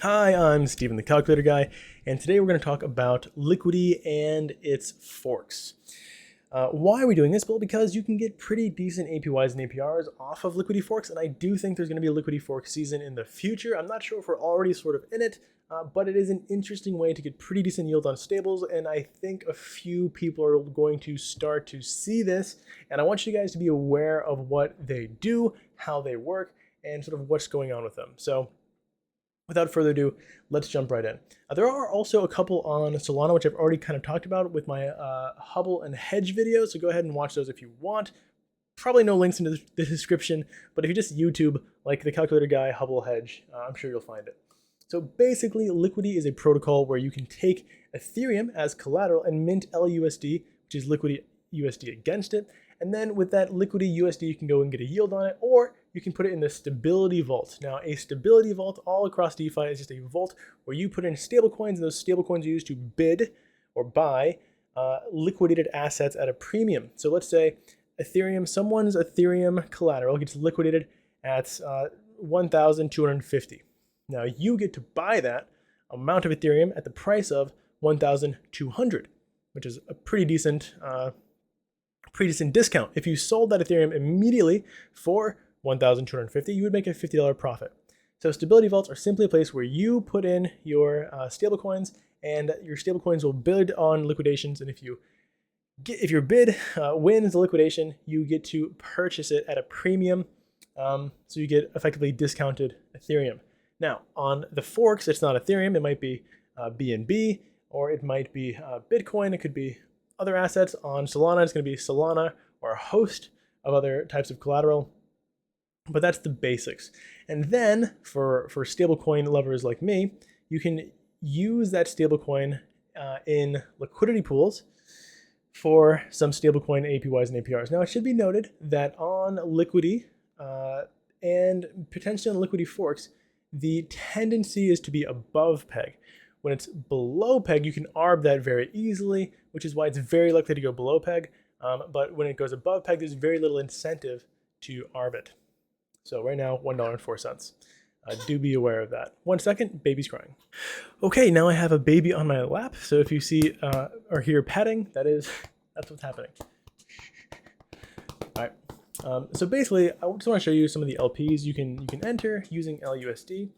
Hi, I'm Steven the Calculator Guy, and today we're going to talk about Liquity and its forks. Why are we doing this? Well, because you can get pretty decent APYs and APRs off of Liquity forks, and I do think there's going to be a Liquity fork season in the future. I'm not sure if we're already sort of in it, but it is an interesting way to get pretty decent yield on stables, and I think a few people are going to start to see this, and I want you guys to be aware of what they do, how they work, and sort of what's going on with them. So without further ado, let's jump right in. There are also a couple on Solana, which I've already kind of talked about with my Hubble and Hedge videos, so go ahead and watch those if you want. Probably no links in the description, but if you just YouTube, like the Calculator Guy, Hubble Hedge, I'm sure you'll find it. So basically, Liquity is a protocol where you can take Ethereum as collateral and mint LUSD, which is Liquity USD against it, and then with that Liquity USD, you can go and get a yield on it, or you can put it in the stability vault. Now, a stability vault all across DeFi is just a vault where you put in stablecoins, and those stablecoins are used to bid or buy liquidated assets at a premium. So let's say someone's Ethereum collateral gets liquidated at 1,250. Now, you get to buy that amount of Ethereum at the price of 1,200, which is a pretty decent discount. If you sold that Ethereum immediately for 1,250, you would make a $50 profit. So stability vaults are simply a place where you put in your stablecoins, and your stablecoins will bid on liquidations. And if your bid wins the liquidation, you get to purchase it at a premium. So you get effectively discounted Ethereum. Now, on the forks, it's not Ethereum. It might be BNB, or it might be Bitcoin. It could be other assets. On Solana, it's going to be Solana or a host of other types of collateral. But that's the basics. And then for stablecoin lovers like me, you can use that stablecoin in liquidity pools for some stablecoin APYs and APRs. Now, it should be noted that on Liquity and potentially on Liquity forks, the tendency is to be above peg. When it's below peg, you can arb that very easily, which is why it's very likely to go below peg. But when it goes above peg, there's very little incentive to arb it. So right now, $1.04. Do be aware of that. 1 second, baby's crying. Okay, now I have a baby on my lap. So if you see or hear patting, that's what's happening. All right. So basically, I just want to show you some of the LPs you can enter using LUSD.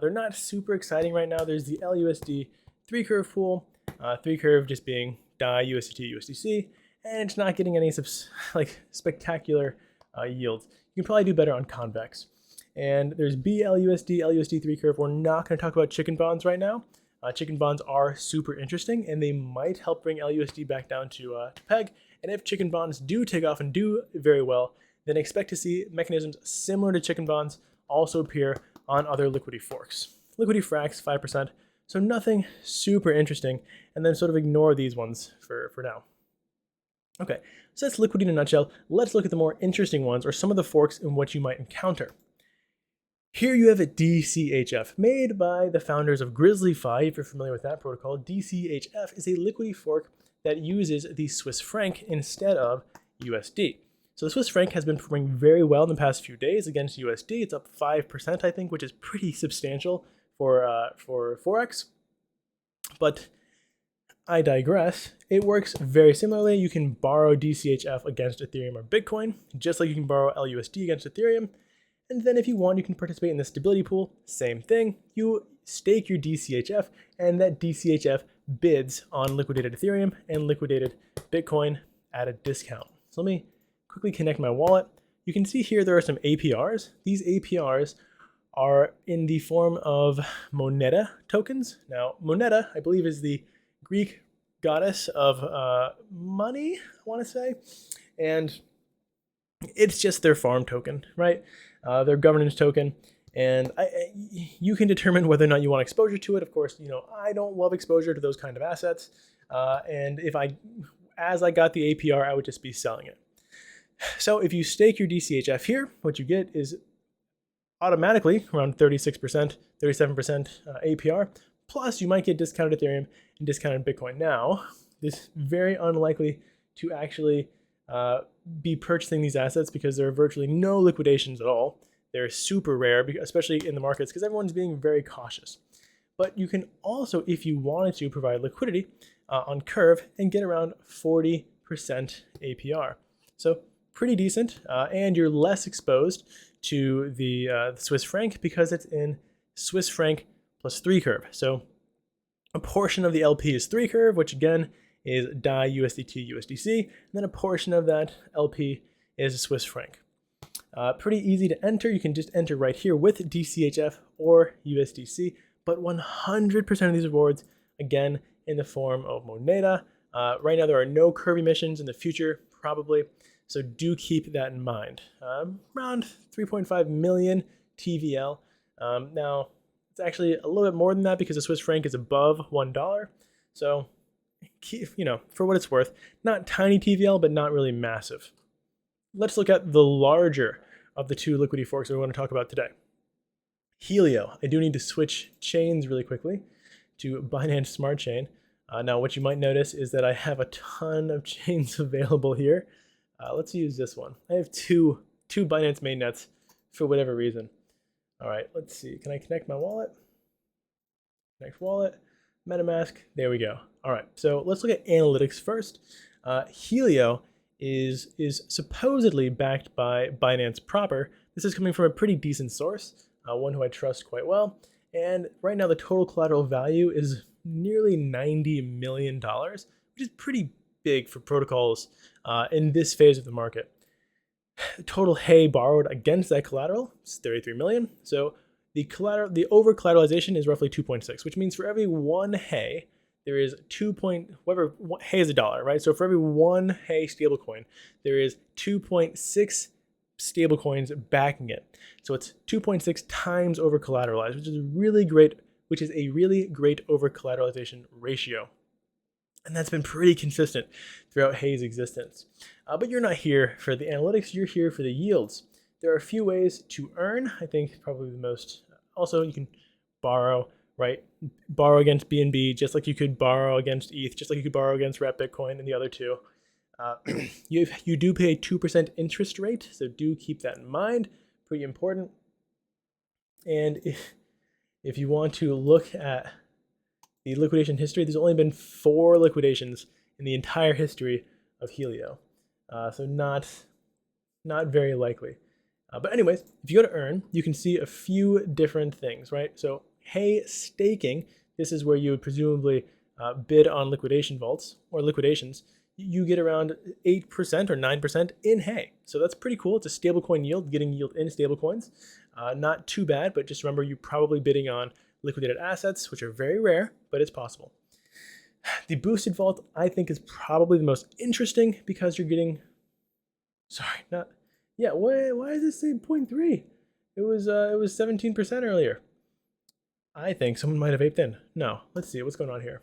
They're not super exciting right now. There's the LUSD 3-curve pool, 3-curve just being DAI, USDT, USDC, and it's not getting any spectacular yields. You can probably do better on convex. And there's BLUSD, LUSD 3-curve. We're not going to talk about chicken bonds right now. Chicken bonds are super interesting, and they might help bring LUSD back down to peg. And if chicken bonds do take off and do very well, then expect to see mechanisms similar to chicken bonds also appear on other Liquity forks. Liquity Frax, 5%, so nothing super interesting, and then sort of ignore these ones for now. Okay, so that's Liquity in a nutshell. Let's look at the more interesting ones, or some of the forks in what you might encounter. Here you have a DCHF, made by the founders of GrizzlyFi. If you're familiar with that protocol, DCHF is a Liquity fork that uses the Swiss franc instead of USD. So the Swiss franc has been performing very well in the past few days against USD. It's up 5%, I think, which is pretty substantial for Forex. But I digress. It works very similarly. You can borrow DCHF against Ethereum or Bitcoin, just like you can borrow LUSD against Ethereum. And then if you want, you can participate in the stability pool. Same thing. You stake your DCHF, and that DCHF bids on liquidated Ethereum and liquidated Bitcoin at a discount. So let me quickly connect my wallet. You can see here there are some APRs. These APRs are in the form of Moneta tokens. Now, Moneta, I believe, is the Greek goddess of money, I want to say. And it's just their farm token, right? Their governance token. And you can determine whether or not you want exposure to it. Of course, I don't love exposure to those kind of assets. And as I got the APR, I would just be selling it. So if you stake your DCHF here, what you get is automatically around 36%, 37% APR. Plus, you might get discounted Ethereum and discounted Bitcoin. Now, this is very unlikely to actually be purchasing these assets because there are virtually no liquidations at all. They're super rare, especially in the markets, because everyone's being very cautious. but you can also, if you wanted to, provide liquidity on Curve and get around 40% APR. So pretty decent, and you're less exposed to the Swiss franc because it's in Swiss franc plus 3 Curve. So a portion of the LP is 3 Curve, which again is DAI USDT USDC, and then a portion of that LP is a Swiss franc. Pretty easy to enter. You can just enter right here with DCHF or USDC, but 100% of these rewards, again, in the form of Moneda. Right now, there are no Curve emissions. In the future, probably. So do keep that in mind. Around 3.5 million TVL. Now, it's actually a little bit more than that because the Swiss franc is above $1. So, for what it's worth, not tiny TVL, but not really massive. Let's look at the larger of the two Liquity forks that we want to talk about today. Helio. I do need to switch chains really quickly to Binance Smart Chain. Now, what you might notice is that I have a ton of chains available here. Let's use this one. I have two Binance mainnets for whatever reason. All right, let's see. Can I connect my wallet? Connect wallet, MetaMask. There we go. All right, so let's look at analytics first. Helio is supposedly backed by Binance proper. This is coming from a pretty decent source, one who I trust quite well. And right now the total collateral value is nearly $90 million, which is pretty big for protocols in this phase of the market. Total Hay borrowed against that collateral is 33 million. So the over collateralization is roughly 2.6, which means for every one Hay, there is whatever Hay is $1, right? So for every one Hay stablecoin, there is 2.6 stablecoins backing it. So it's 2.6 times over collateralized, which is a really great over collateralization ratio. And that's been pretty consistent throughout Hay's existence. But you're not here for the analytics, you're here for the yields. There are a few ways to earn. I think probably the most, also you can borrow, right? Borrow against BNB, just like you could borrow against ETH, just like you could borrow against Wrap Bitcoin and the other two. You do pay a 2% interest rate, so do keep that in mind, pretty important. And if you want to look at the liquidation history, there's only been 4 liquidations in the entire history of Helio. So not very likely. But anyways, if you go to earn, you can see a few different things, right? So Hay staking, this is where you would presumably bid on liquidation vaults or liquidations. You get around 8% or 9% in Hay. So that's pretty cool. It's a stablecoin yield, getting yield in stablecoins. Not too bad, but just remember you're probably bidding on liquidated assets, which are very rare, but it's possible. The boosted vault, I think, is probably the most interesting because you're getting, why does this say 0.3? It was 17% earlier. I think someone might have aped in. No, let's see what's going on here.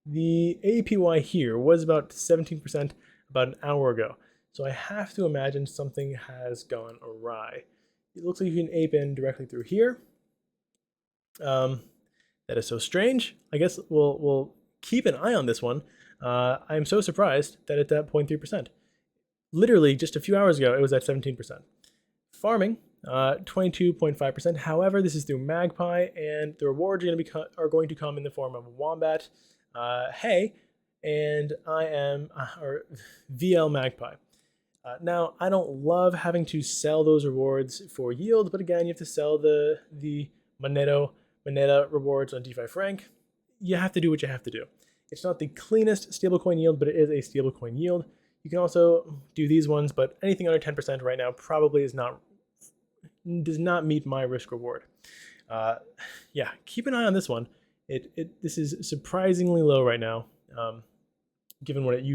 The APY here was about 17% about an hour ago. So I have to imagine something has gone awry. It looks like you can ape in directly through here. That is so strange. I guess we'll keep an eye on this one. I'm so surprised that it's at 0.3%. Literally just a few hours ago, it was at 17%. Farming, 22.5%. However, this is through Magpie, and the rewards are going to come in the form of Wombat, Hay, and VL Magpie. Now, I don't love having to sell those rewards for yield, but again, you have to sell the Moneda rewards on DeFi Frank. You have to do what you have to do. It's not the cleanest stablecoin yield, but it is a stablecoin yield. You can also do these ones, but anything under 10% right now probably does not meet my risk reward. Yeah, keep an eye on this one. This is surprisingly low right now, given what it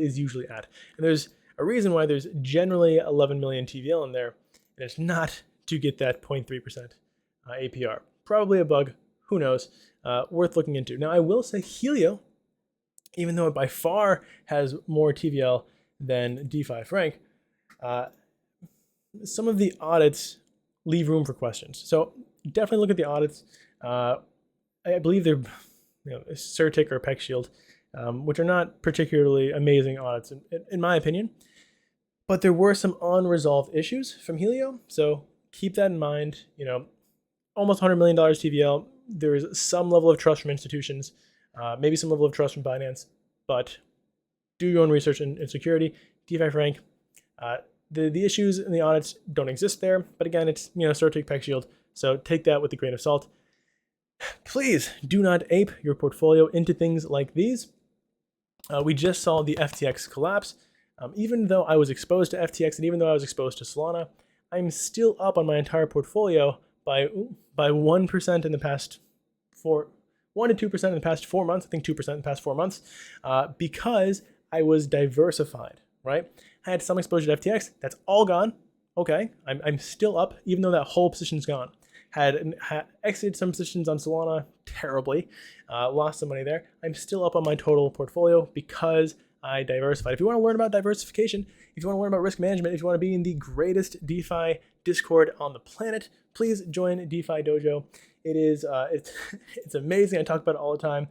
is usually at. And there's a reason why there's generally 11 million TVL in there, and it's not to get that 0.3% APR. Probably a bug, who knows, worth looking into. Now, I will say Helio, even though it by far has more TVL than DeFi Frank, some of the audits leave room for questions. So definitely look at the audits. I believe they're Certic or Peck Shield, which are not particularly amazing audits in my opinion. But there were some unresolved issues from Helio, so keep that in mind. almost $100 million TVL. There is some level of trust from institutions, maybe some level of trust from Binance, but do your own research in security. DeFi Frank, the issues in the audits don't exist there, but again, it's Certic Peg Shield, so take that with a grain of salt. Please do not ape your portfolio into things like these. We just saw the FTX collapse. Even though I was exposed to FTX and even though I was exposed to Solana, I'm still up on my entire portfolio by 1% in the past 1 to 2% in the past 4 months. I think 2% in the past 4 months, because I was diversified, right? I had some exposure to FTX. That's all gone. Okay, I'm still up, even though that whole position's gone. Had exited some positions on Solana terribly, lost some money there. I'm still up on my total portfolio because I diversified. If you want to learn about diversification, if you want to learn about risk management, if you want to be in the greatest DeFi Discord on the planet, please join DeFi Dojo. It is it's amazing. I talk about it all the time.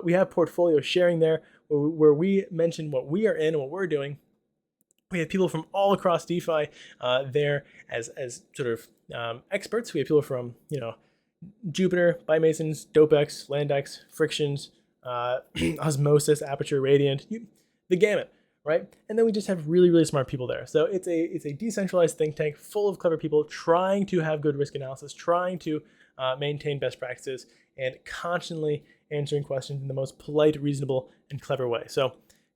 We have portfolio sharing there where we mention what we are in and what we're doing. We have people from all across DeFi there as sort of experts. We have people from Jupiter, Bymasons, DopeX, LandX, Frictions, Osmosis, Aperture, Radiant, the gamut, right? And then we just have really, really smart people there. So it's a decentralized think tank full of clever people trying to have good risk analysis, trying to maintain best practices, and constantly answering questions in the most polite, reasonable, and clever way. So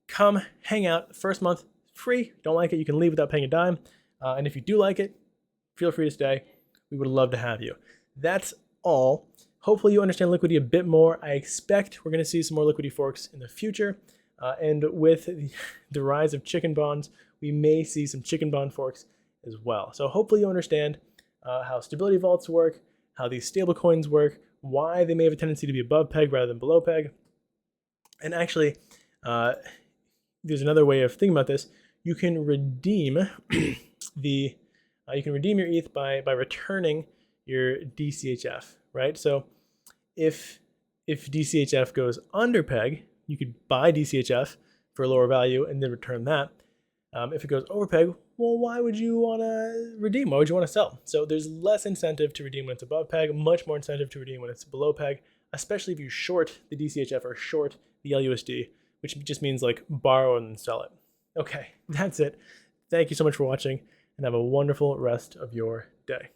come hang out. First month, free. Don't like it, you can leave without paying a dime. And if you do like it, feel free to stay. We would love to have you. That's all. Hopefully you understand Liquity a bit more. I expect we're going to see some more Liquity forks in the future. And with the rise of chicken bonds, we may see some chicken bond forks as well. So hopefully you understand how stability vaults work, how these stable coins work, why they may have a tendency to be above peg rather than below peg. And actually, there's another way of thinking about this. You can redeem your ETH by returning your DCHF, right? So if DCHF goes under peg, you could buy DCHF for a lower value and then return that. If it goes over peg, well, why would you want to redeem? Why would you want to sell? So there's less incentive to redeem when it's above peg, much more incentive to redeem when it's below peg, especially if you short the DCHF or short the LUSD, which just means like borrow and sell it. Okay, that's it. Thank you so much for watching and have a wonderful rest of your day.